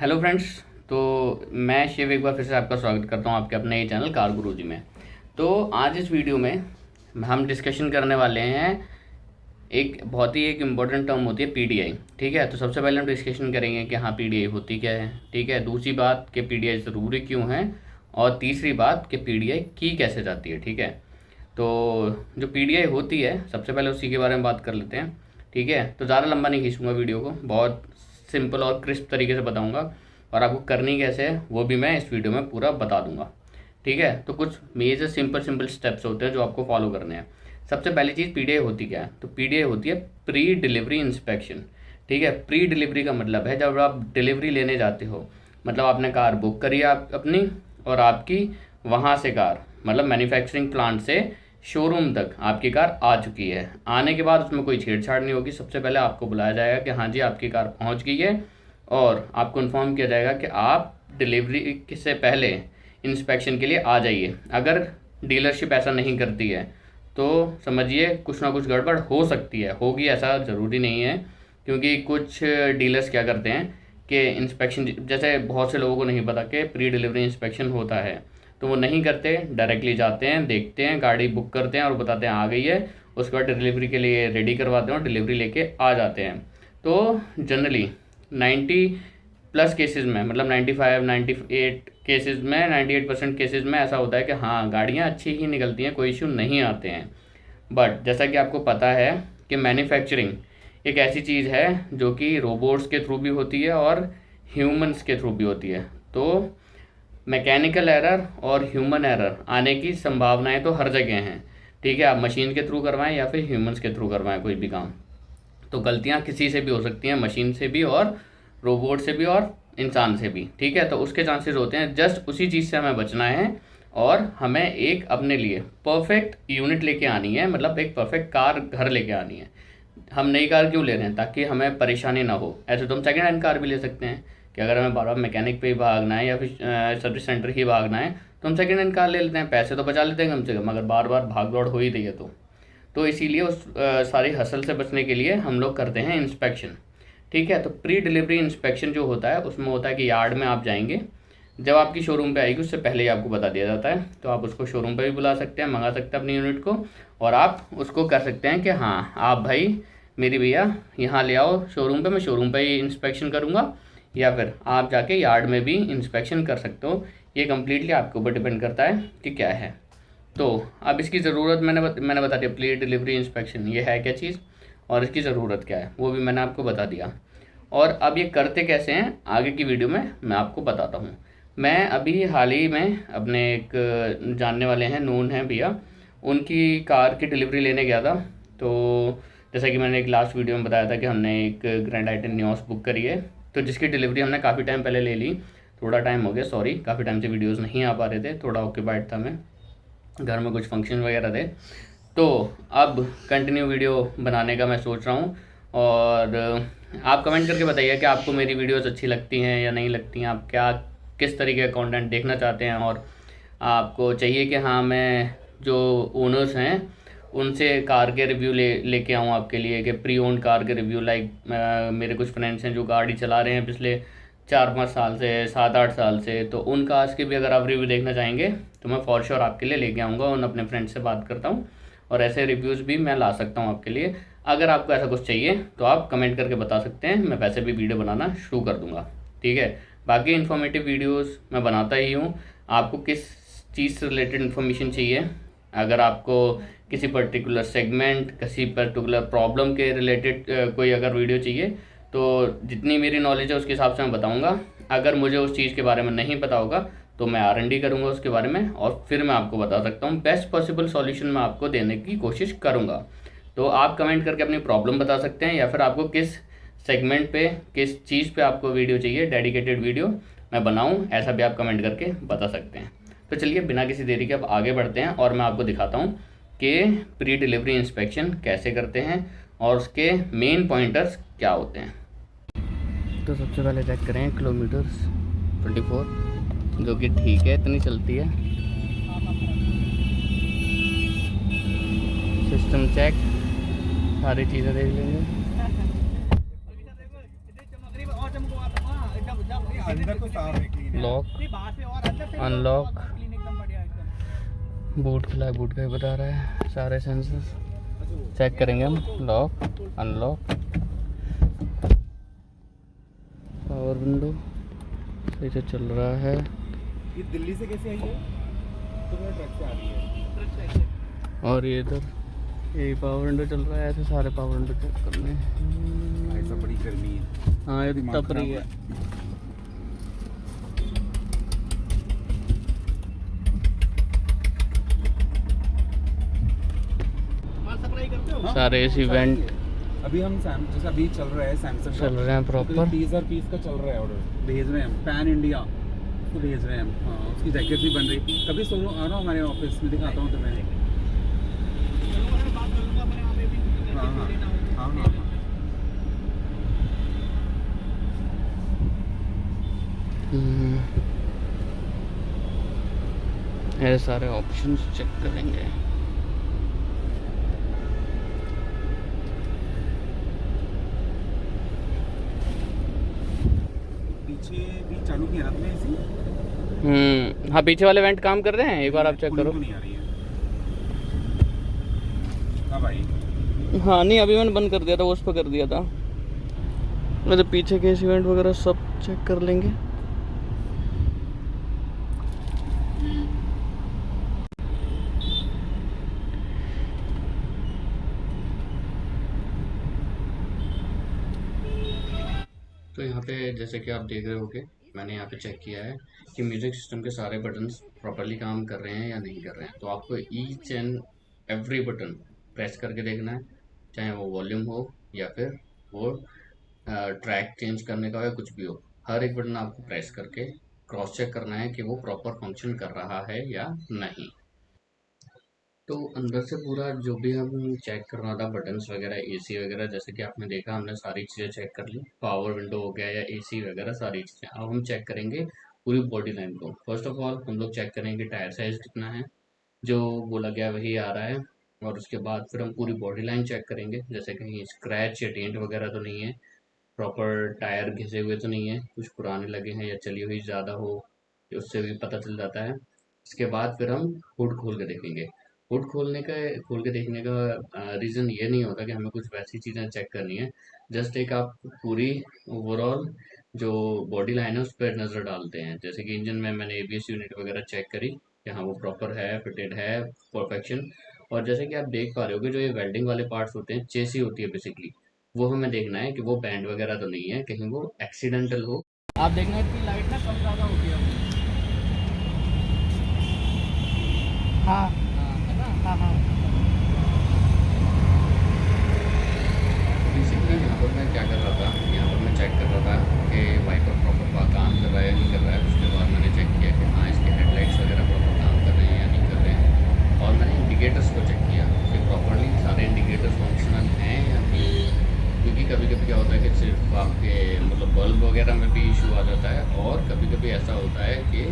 Hello friends. तो मैं शिव एक बार फिर से आपका स्वागत करता हूं आपके अपने ही चैनल कार गुरुजी में। तो आज इस वीडियो में हम डिस्कशन करने वाले हैं एक बहुत ही एक इम्पॉर्टेंट टर्म होती है पीडीआई। ठीक है, तो सबसे पहले हम डिस्कशन करेंगे कि हाँ पीडीआई होती क्या है। ठीक है, दूसरी बात कि पीडीआई ज़रूरी क्यों है, और तीसरी बात कि पीडीआई की कैसे जाती है। ठीक है, तो जो पीडीआई होती है सबसे पहले उसी के बारे में बात कर लेते हैं। ठीक है, तो ज़्यादा लंबा नहीं खींचूंगा वीडियो को, बहुत सिंपल और क्रिस्प तरीके से बताऊंगा, और आपको करनी कैसे है वो भी मैं इस वीडियो में पूरा बता दूंगा। ठीक है, तो कुछ मेजर सिंपल स्टेप्स होते हैं जो आपको फॉलो करने हैं। सबसे पहली चीज़ पीडीआई होती क्या है, तो पीडीआई होती है प्री डिलीवरी इंस्पेक्शन। ठीक है, प्री डिलीवरी का मतलब है जब आप डिलीवरी लेने जाते हो, मतलब आपने कार बुक करी आप अपनी, और आपकी वहाँ से कार मतलब मैन्युफैक्चरिंग प्लांट से शोरूम तक आपकी कार आ चुकी है। आने के बाद उसमें कोई छेड़छाड़ नहीं होगी। सबसे पहले आपको बुलाया जाएगा कि हाँ जी आपकी कार पहुँच गई है, और आपको इन्फॉर्म किया जाएगा कि आप डिलीवरी से पहले इंस्पेक्शन के लिए आ जाइए। अगर डीलरशिप ऐसा नहीं करती है तो समझिए कुछ ना कुछ गड़बड़ हो सकती है, होगी ऐसा ज़रूरी नहीं है, क्योंकि कुछ डीलर्स क्या करते हैं कि इंस्पेक्शन, जैसे बहुत से लोगों को नहीं पता कि प्री डिलीवरी इंस्पेक्शन होता है, तो वो नहीं करते, डायरेक्टली जाते हैं, देखते हैं, गाड़ी बुक करते हैं और बताते हैं आ गई है, उसके बाद डिलीवरी के लिए रेडी करवाते हैं और डिलीवरी लेके आ जाते हैं। तो जनरली 90+ केसेस में, मतलब 95 98 केसेस में, 98% केसेस में ऐसा होता है कि हाँ गाड़ियाँ अच्छी ही निकलती हैं, कोई इशू नहीं आते हैं। बट जैसा कि आपको पता है कि मैन्युफैक्चरिंग एक ऐसी चीज़ है जो कि रोबोट्स के थ्रू भी होती है और ह्यूमंस के थ्रू भी होती है। तो मैकेनिकल एरर और ह्यूमन एरर आने की संभावनाएं तो हर जगह हैं। ठीक है, आप मशीन के थ्रू करवाएं या फिर ह्यूमंस के थ्रू करवाएं कोई भी काम, तो गलतियां किसी से भी हो सकती हैं, मशीन से भी और रोबोट से भी और इंसान से भी। ठीक है, तो उसके चांसेस होते हैं, जस्ट उसी चीज़ से हमें बचना है, और हमें एक अपने लिए परफेक्ट यूनिट लेके आनी है, मतलब एक परफेक्ट कार घर लेके आनी है। हम नई कार क्यों ले रहे हैं, ताकि हमें परेशानी ना हो। ऐसे तो हम सेकेंड हैंड कार भी ले सकते हैं कि अगर हमें बार बार मैकेनिक पे ही भागना है या फिर सर्विस सेंटर ही भागना है तो हम सेकेंड हैंड कार ले लेते हैं, पैसे तो बचा लेते हैं कम से कम, अगर बार बार भाग दौड़ हो ही रही है तो इसीलिए उस सारी हसल से बचने के लिए हम लोग करते हैं इंस्पेक्शन। ठीक है, तो प्री डिलीवरी इंस्पेक्शन जो होता है उसमें होता है कि यार्ड में आप जाएंगे, जब आपकी शोरूम पे आएगी उससे पहले ही आपको बता दिया जाता है, तो आप उसको शोरूम पे भी बुला सकते हैं, मंगा सकते हैं अपनी यूनिट को, और आप उसको कर सकते हैं कि हाँ आप भाई मेरी भैया यहाँ ले आओ शोरूम पे, मैं शोरूम पे ही इंस्पेक्शन करूँगा, या फिर आप जाके यार्ड में भी इंस्पेक्शन कर सकते हो। ये कम्प्लीटली आपके ऊपर डिपेंड करता है कि क्या है। तो अब इसकी ज़रूरत मैंने बता दिया, प्री डिलीवरी इंस्पेक्शन ये है क्या चीज़ और इसकी ज़रूरत क्या है वो भी मैंने आपको बता दिया। और अब ये करते कैसे हैं आगे की वीडियो में मैं आपको बताता हूँ। मैं अभी हाल ही में अपने एक जानने वाले हैं, नून हैं भैया, उनकी कार की डिलीवरी लेने गया था। तो जैसा कि मैंने एक लास्ट वीडियो में बताया था कि हमने एक ग्रैंड आइटन न्योस बुक करी है, तो जिसकी डिलीवरी हमने काफ़ी टाइम पहले ले ली। थोड़ा टाइम हो गया, सॉरी, काफ़ी टाइम से वीडियोस नहीं आ पा रहे थे, थोड़ा ऑक्यूपाइड था मैं, घर में कुछ फंक्शन वगैरह थे। तो अब कंटिन्यू वीडियो बनाने का मैं सोच रहा हूँ, और आप कमेंट करके बताइए कि आपको मेरी वीडियोस अच्छी लगती हैं या नहीं लगती हैं, आप क्या किस तरीके का कंटेंट देखना चाहते हैं, और आपको चाहिए कि हाँ मैं जो ओनर्स हैं उनसे कार के रिव्यू लेके आऊँ आपके लिए, कि प्री ओन्ड कार के रिव्यू, लाइक मेरे कुछ फ्रेंड्स हैं जो गाड़ी चला रहे हैं पिछले 4-5 साल से, 7-8 साल से, तो उन कार्स के भी अगर आप रिव्यू देखना चाहेंगे तो मैं फॉर श्योर आपके लिए लेके आऊँगा, उन अपने फ्रेंड से बात करता हूँ और ऐसे रिव्यूज़ भी मैं ला सकता हूँ आपके लिए। अगर आपको ऐसा कुछ चाहिए तो आप कमेंट करके बता सकते हैं, मैं वैसे भी वीडियो बनाना शुरू कर दूँगा। ठीक है, बाकी इन्फॉर्मेटिव वीडियोज़ मैं बनाता ही हूँ। आपको किस चीज़ से रिलेटेड इन्फॉर्मेशन चाहिए, अगर आपको किसी पर्टिकुलर सेगमेंट, किसी पर्टिकुलर प्रॉब्लम के रिलेटेड कोई अगर वीडियो चाहिए, तो जितनी मेरी नॉलेज है उसके हिसाब से मैं बताऊंगा। अगर मुझे उस चीज़ के बारे में नहीं पता होगा तो मैं R&D करूंगा उसके बारे में, और फिर मैं आपको बता सकता हूँ, बेस्ट पॉसिबल सॉल्यूशन मैं आपको देने की कोशिश करूँगा। तो आप कमेंट करके अपनी प्रॉब्लम बता सकते हैं, या फिर आपको किस सेगमेंट पे, किस चीज़ पे आपको वीडियो चाहिए, डेडिकेटेड वीडियो मैं बनाऊँ, ऐसा भी आप कमेंट करके बता सकते हैं। तो चलिए बिना किसी देरी के अब आगे बढ़ते हैं, और मैं आपको दिखाता हूँ कि प्री डिलीवरी इंस्पेक्शन कैसे करते हैं और उसके मेन पॉइंटर्स क्या होते हैं। तो सबसे पहले चेक करें किलोमीटर्स 24, जो कि ठीक है, इतनी चलती है। सिस्टम चेक, सारी चीज़ें देख लेंगे। अंदर तो साफ है, क्लीन है। लॉक, अनलॉक, बूट खुला है, बूट का ही बता रहा है। सारे सेंसर चेक करेंगे हम। लॉक, अनलॉक, पावर विंडो सही से चल रहा है। ये दिल्ली से कैसे आई है? तो मेरा ट्रक से आ रही है। और ये इधर ये पावर विंडो चल रहा है। ऐसे सारे पावर विंडो चेक करने हैं। ऐसा बड़ी गर्मी है। हाँ ये दिमाग तप रही है। सारे एसी वेंट अभी हम जैसे अभी चल रहा है सैमसंग चल रहे हैं प्रॉपर। पीस और पीस का चल रहा है ऑर्डर, भेज रहे हैं हम पैन इंडिया उसको भेज रहे हैं हम। हाँ उसकी जैकेट भी बन रही। कभी सोलो आ रहा हूँ हमारे ऑफिस में, दिखाता हूँ तुम्हें। हाँ हाँ हाँ हाँ हाँ। ये सारे ऑप्शंस चेक करेंगे। पीछे भी चालू किया ना तुमने एसी? हाँ पीछे वाले वेंट काम कर रहे हैं, एक बार आप चेक करो। नहीं आ रही है। कब आई? हाँ नहीं अभी मैंने बंद कर दिया था, वो उस पर कर दिया था। मैं तो पीछे के एसी वेंट वगैरह सब चेक कर लेंगे। तो यहाँ पे जैसे कि आप देख रहे होगे, मैंने यहाँ पे चेक किया है कि म्यूज़िक सिस्टम के सारे बटन्स प्रॉपर्ली काम कर रहे हैं या नहीं कर रहे हैं। तो आपको each and every button press करके देखना है, चाहे वो वॉल्यूम हो या फिर वो ट्रैक चेंज करने का हो या कुछ भी हो। हर एक बटन आपको प्रेस करके क्रॉस चेक करना है कि वो प्रॉपर फंक्शन कर रहा है या नहीं। तो अंदर से पूरा जो भी हम चेक करना था, बटन्स वगैरह, एसी वगैरह, जैसे कि आपने देखा हमने सारी चीज़ें चेक कर ली। पावर विंडो हो गया या एसी वगैरह सारी चीज़ें। अब हम चेक करेंगे पूरी बॉडी लाइन को। फर्स्ट ऑफ ऑल हम लोग चेक करेंगे टायर साइज कितना है, जो बोला गया वही आ रहा है। और उसके बाद फिर हम पूरी बॉडी लाइन चेक करेंगे, जैसे कहीं स्क्रैच या डेंट वगैरह तो नहीं है, प्रॉपर टायर घिसे हुए तो नहीं है, कुछ पुराने लगे हैं या चली हुई ज़्यादा हो, उससे भी पता चल जाता है। इसके बाद फिर हम हुड खोल के देखेंगे। हुड खोल के देखने का रीज़न ये नहीं होता कि हमें कुछ वैसी चीज़ें चेक करनी है। जस्ट एक आप पूरी ओवरऑल जो बॉडी लाइन है उस पर नज़र डालते हैं। जैसे कि इंजन में मैंने एबीएस यूनिट वगैरह चेक करी कि हाँ वो प्रॉपर है, फिटेड है, परफेक्शन। और जैसे कि आप देख पा रहे होगे, जो ये वेल्डिंग वाले पार्ट्स होते हैं, चेसी होती है बेसिकली, वो हमें देखना है कि वो बैंड वगैरह तो नहीं है, कहीं वो एक्सीडेंटल हो। आप देखना इसकी लाइट ना कम ज़्यादा होती है। हाँ है ना। हाँ हाँ। बेसिकली यहाँ पर मैं क्या कर रहा था, यहाँ पर मैं चेक कर रहा था कि वाइपर प्रॉपर काम कर रहा है या नहीं कर रहा है। उसके बाद मैंने चेक किया कि हाँ इसके हेडलाइट्स वगैरह प्रॉपर काम कर रहे हैं या नहीं कर रहे हैं। और मैंने इंडिकेटर्स को चेक किया कि प्रॉपरली सारे इंडिकेटर्स फंक्शनल हैं या नहीं। क्योंकि कभी कभी क्या होता है कि सिर्फ आपके मतलब बल्ब वगैरह में भी इशू आ जाता है, और कभी कभी ऐसा होता है कि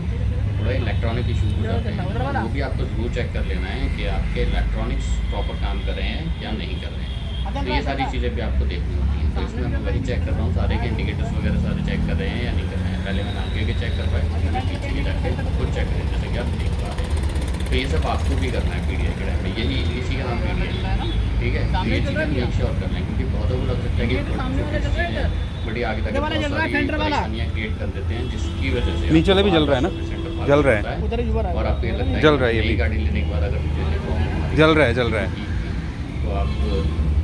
थोड़ा इलेक्ट्रॉनिक इशू हो जाते हैं। तो वो भी आपको ज़रूर चेक कर लेना है कि आपके इलेक्ट्रॉनिक्स प्रॉपर काम कर रहे हैं या नहीं कर रहे हैं। तो ये सारी चीज़ें भी आपको देखनी होती हैं। तो इसमें मैं वही चेक कर रहा हूँ, सारे के इंडिकेटर्स वगैरह सारे चेक कर रहे हैं या नहीं कर रहे हैं। पहले मैंने आगे के चेक करवाए, मैंने पीछे के जाके खुद चेक करें, जैसे कि आप देख पा रहे हैं। तो ये सब आपको भी करना है पीडीआई के टाइम में, यही इसी का नाम पीडीआई है, ठीक है। तो ये चीज़ें मेक श्योर कर लें, क्योंकि बहुतों को लग सकता है कि बड़ी आगे तक परेशानियाँ क्रिएट कर देते हैं, जिसकी वजह से नीचे वाला भी जल रहा है ना, जल रहा है और आपको ये लगता है जल रहा है, ये भी गाड़ी लेने के बाद अगर जल रहा है, जल रहा है। तो आप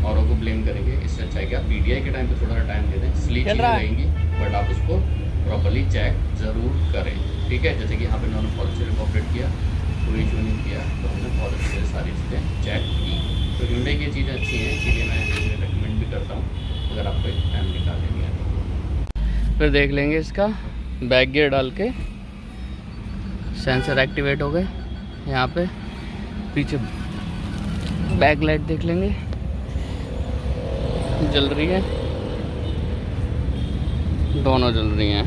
औरों को ब्लेम करेंगे। इससे अच्छा है कि आप पीडीआई के टाइम पे थोड़ा सा टाइम दे दें। स्लीप चीज़ें रहेंगी, बट आप उसको प्रॉपर्ली चेक ज़रूर करें, ठीक है। जैसे कि यहाँ पे उन्होंने बहुत अच्छे से कोऑपरेट किया, कोई इशू नहीं किया, तो हमने बहुत अच्छे से सारी चीज़ें चेक की। तो Hyundai की चीज़ें अच्छी हैं, इसीलिए मैं रिकमेंड भी करता हूँ अगर आपको एक टाइम निकाल लेंगे तो। फिर देख लेंगे इसका बैक गियर डाल के, सेंसर एक्टिवेट हो गए। यहाँ पे पीछे बैक लाइट देख लेंगे, जल रही है, दोनों जल रही हैं।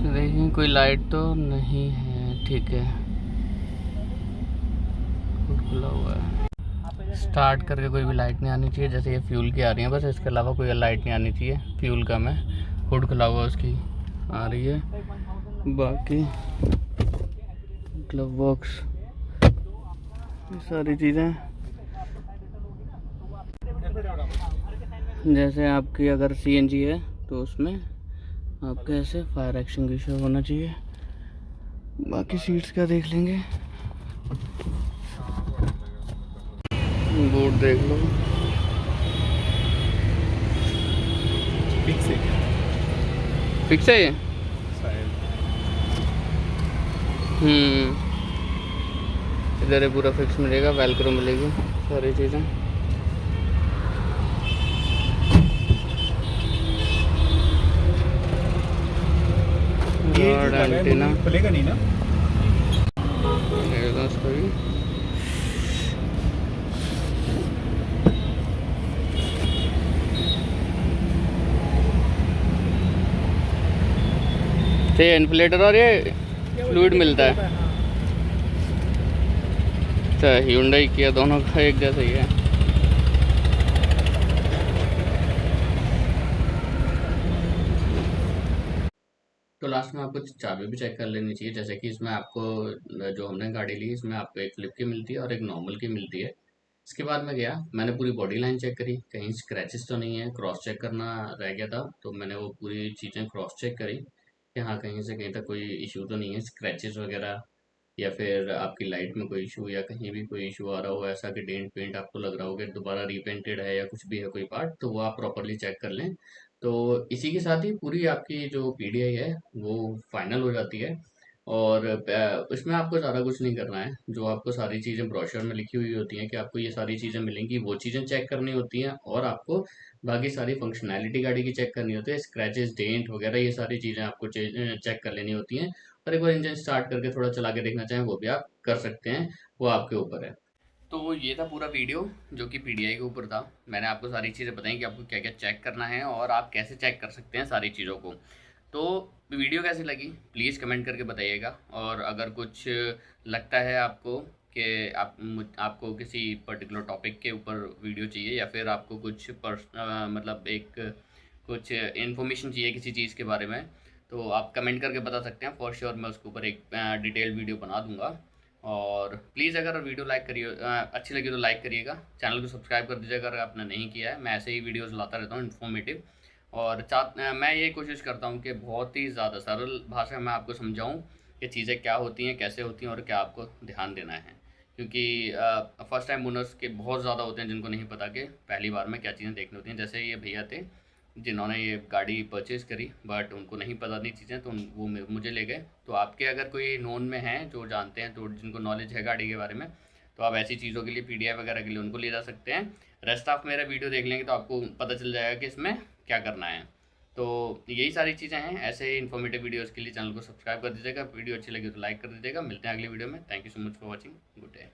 देखिए कोई लाइट तो नहीं है, ठीक है, खुला हुआ है। स्टार्ट करके कोई भी लाइट नहीं आनी चाहिए, जैसे ये फ्यूल की आ रही है बस, इसके अलावा कोई लाइट नहीं आनी चाहिए। फ्यूल कम है, हुड खुला हुआ उसकी आ रही है, बाकी ग्लव बॉक्स ये सारी चीज़ें। जैसे आपकी अगर CNG है तो उसमें आपके ऐसे फायर एक्सटिंग्विशर होना चाहिए। बाकी सीट्स का देख लेंगे, बोर्ड देख लो। फिक्स है फिक्स है ये। शायद। इधर है पूरा फिक्स मिलेगा, वेलक्रो मिलेगी, सारी चीज़ें। ये रॉड एंटीना खुलेगा नहीं ना? उसका भी ये इन्फ्लेटर और ये फ्लूइड मिलता है। अच्छा, Hyundai किया दोनों का एक जैसा ही है। तो लास्ट में आपको चाबी भी चेक कर लेनी चाहिए, जैसे कि इसमें आपको जो हमने गाड़ी ली इसमें आपको एक फ्लिप की मिलती है और एक नॉर्मल की मिलती है। इसके बाद मैं गया, मैंने पूरी बॉडी लाइन चेक करी, कहीं स्क्रैचेस तो नहीं है, क्रॉस चेक करना रह गया था, तो मैंने वो पूरी चीज़ें क्रॉस चेक करी कि हाँ कहीं से कहीं तक कोई इशू तो नहीं है, स्क्रैचेस वगैरह या फिर आपकी लाइट में कोई इशू या कहीं भी कोई इशू आ रहा हो, ऐसा कि डेंट पेंट आपको लग रहा हो कि दोबारा रीपेंटेड है या कुछ भी है कोई पार्ट, तो वो आप प्रॉपरली चेक कर लें। तो इसी के साथ ही पूरी आपकी जो PDI है वो फाइनल हो जाती है। और इसमें आपको ज़्यादा कुछ नहीं करना है, जो आपको सारी चीज़ें ब्रोशर में लिखी हुई होती हैं कि आपको ये सारी चीज़ें मिलेंगी, वो चीज़ें चेक करनी होती हैं, और आपको बाकी सारी फंक्शनैलिटी गाड़ी की चेक करनी होती है, स्क्रैचेस डेंट वगैरह ये सारी चीज़ें आपको चेक कर लेनी होती हैं। और एक बार इंजन स्टार्ट करके थोड़ा चला के देखना चाहें वो भी आप कर सकते हैं, वो आपके ऊपर है। तो ये था पूरा वीडियो जो कि PDI के ऊपर था। मैंने आपको सारी चीज़ें बताई कि आपको क्या क्या चेक करना है और आप कैसे चेक कर सकते हैं सारी चीज़ों को। तो वीडियो कैसी लगी प्लीज़ कमेंट करके बताइएगा, और अगर कुछ लगता है आपको कि आपको किसी पर्टिकुलर टॉपिक के ऊपर वीडियो चाहिए या फिर आपको कुछ मतलब एक कुछ इन्फॉर्मेशन चाहिए किसी चीज़ के बारे में, तो आप कमेंट करके बता सकते हैं। फॉर श्योर मैं उसके ऊपर एक डिटेल वीडियो बना दूंगा। और प्लीज़ अगर वीडियो लाइक करिए, अच्छी लगी तो लाइक करिएगा, चैनल को सब्सक्राइब कर दीजिएगा अगर आपने नहीं किया है। मैं ऐसे ही वीडियोस लाता रहता हूँ इन्फॉर्मेटिव, और मैं ये कोशिश करता हूँ कि बहुत ही ज़्यादा सरल भाषा में आपको समझाऊँ कि चीज़ें क्या होती हैं, कैसे होती हैं और क्या आपको ध्यान देना है। क्योंकि फर्स्ट टाइम ओनर्स के बहुत ज़्यादा होते हैं जिनको नहीं पता कि पहली बार में क्या चीज़ें देखनी होती हैं। जैसे ये भैया थे जिन्होंने ये गाड़ी परचेज़ करी, बट उनको नहीं पता थी चीज़ें, तो वो मुझे ले गए। तो आपके अगर कोई नोन में हैं जो जानते हैं, तो जिनको नॉलेज है गाड़ी के बारे में, तो आप ऐसी चीज़ों के लिए PDI वगैरह के लिए उनको ले जा सकते हैं। रेस्ट ऑफ मेरा वीडियो देख लेंगे तो आपको पता चल जाएगा कि इसमें क्या करना है। तो यही सारी चीज़ें हैं। ऐसे ही इन्फॉर्मेटिव वीडियोज़ के लिए चैनल को सब्सक्राइब कर दीजिएगा, वीडियो अच्छी लगी तो लाइक कर दीजिएगा। मिलते हैं अगली वीडियो में। Thank you so much for watching. Good day.